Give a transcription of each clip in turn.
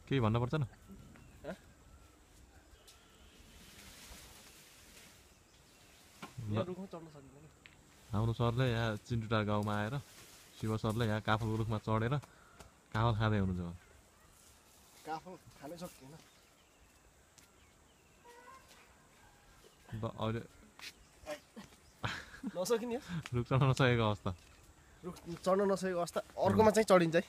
केही भन्न पर्छ न हाम्रो सरले यहाँ चिन्टुटार गाउँमा आएर शिव सरले यहाँ काफलको रुखमा चढेर काफल खाँदै हुनुहुन्छ काफल खानै सकिएन अहिले नसकिने रुख चढ्न नसकेको अवस्था रुख चढ्न नसकेको अवस्था अर्कोमा चाहिँ चढिन्छ है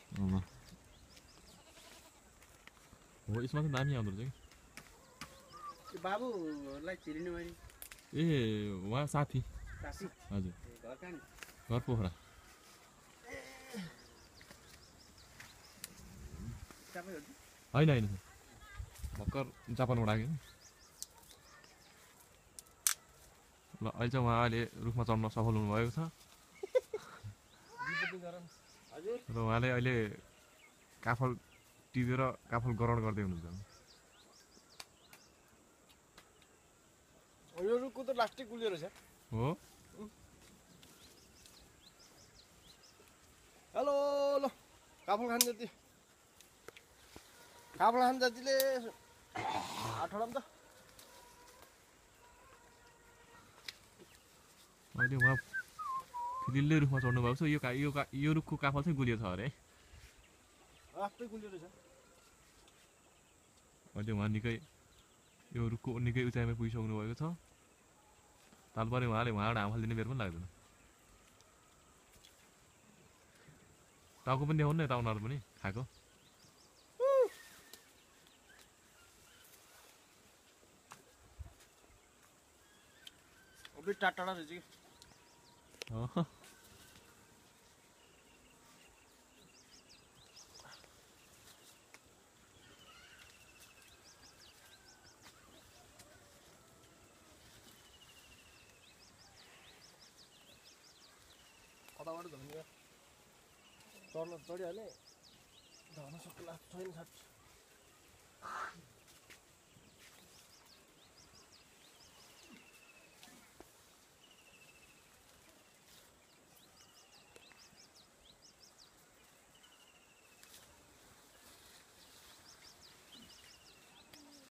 हो यसमा चाहिँ दामी आउँदो रहेछ कि बाबुलाई चिरिने मैले ए उहाँ साथी हजुर घर पोखरा होइन होइन भर्खर जापानबाट आएको ल अहिले चाहिँ उहाँ अहिले रुखमा चढ्न सफल हुनुभएको छ र उहाँले अहिले काफल टिपेर काफल ग्रहण गर्दै हुनुहुन्छ यो रुखको त लास्टै गुलियो रहेछ हो हेलो ल काफल खान जति काफल खान जतिले आठवटा त अहिले उहाँ फिलिल्लै रुखमा चढ्नु भएको छ यो रुखको काफल चाहिँ गुलियो छ अरे लास्टै गुलियो रहेछ अहिले उहाँ निकै यो रुखको निकै उचाइमा पुगिसक्नु भएको छ तालपरे उहाँले उहाँबाट हाम फालिदिने बेर पनि लाग्दैन टाउको पनि देखाउनु न यता उनीहरू पनि खाएको टाढा रहेछ कि कताबाट झन्डै चढ्न चढिहालेँ झर्न सक्ला छैन साँच्ची